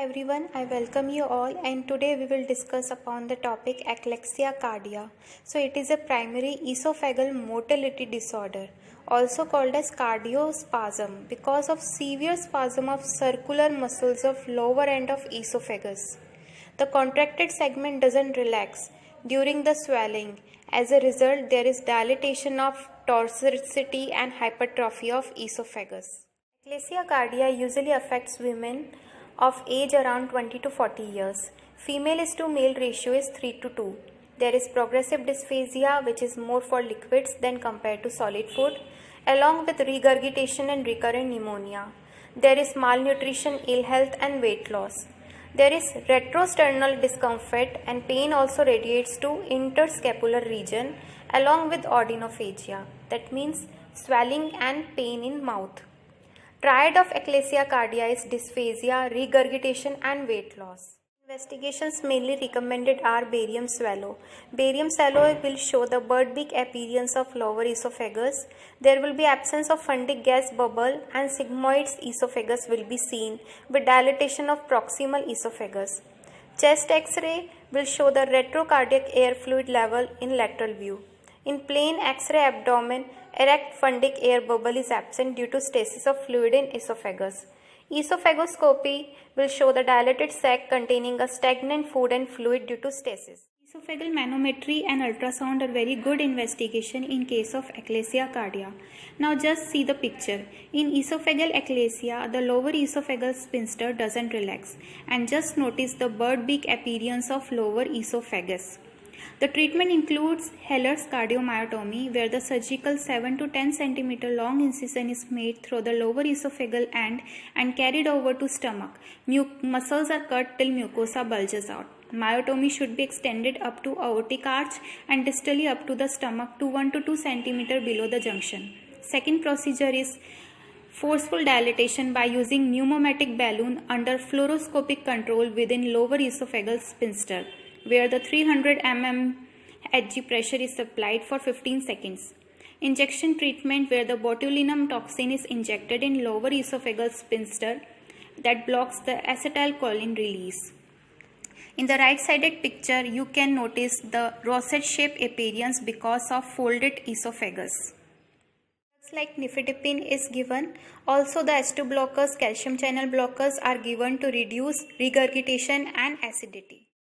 everyone, I welcome you all and today we will discuss upon the topic Achexia cardia. So it is a primary esophageal motility disorder, also called as cardiospasm, because of severe spasm of circular muscles of lower end of esophagus. The contracted segment doesn't relax during the swelling. As a result, there is dilatation of tortuosity and hypertrophy of esophagus. Achexia cardia usually affects women of age around 20 to 40 years. Female is to male ratio is 3 to 2. There is progressive dysphagia, which is more for liquids than compared to solid food, along with regurgitation and recurrent pneumonia. There is malnutrition, ill health and weight loss. There is retrosternal discomfort and pain also radiates to interscapular region along with odynophagia, that means swelling and pain in mouth. Triad of Achexia cardia is dysphagia, regurgitation and weight loss. Investigations mainly recommended are barium swallow. Barium swallow will show the bird beak appearance of lower esophagus. There will be absence of fundic gas bubble and sigmoid esophagus will be seen with dilatation of proximal esophagus. Chest X-ray will show the retrocardiac air fluid level in lateral view. In plain X-ray abdomen, erect fundic air bubble is absent due to stasis of fluid in esophagus. Esophagoscopy will show the dilated sac containing a stagnant food and fluid due to stasis. Esophageal manometry and ultrasound are very good investigation in case of Achexia cardia. Now just see the picture. In esophageal achexia, the lower esophageal sphincter doesn't relax, and just notice the bird beak appearance of lower esophagus. The treatment includes Heller's cardiomyotomy, where the surgical 7 to 10 cm long incision is made through the lower esophageal end and carried over to stomach. Muscles are cut till mucosa bulges out. Myotomy should be extended up to aortic arch and distally up to the stomach to 1 to 2 cm below the junction. Second procedure is forceful dilatation by using pneumatic balloon under fluoroscopic control within lower esophageal sphincter, where the 300 mm Hg pressure is applied for 15 seconds. Injection treatment, where the botulinum toxin is injected in lower esophageal sphincter that blocks the acetylcholine release. In the right-sided picture, you can notice the rosette-shaped appearance because of folded esophagus. Drugs like nifedipine is given. Also, the H2 blockers, calcium channel blockers are given to reduce regurgitation and acidity.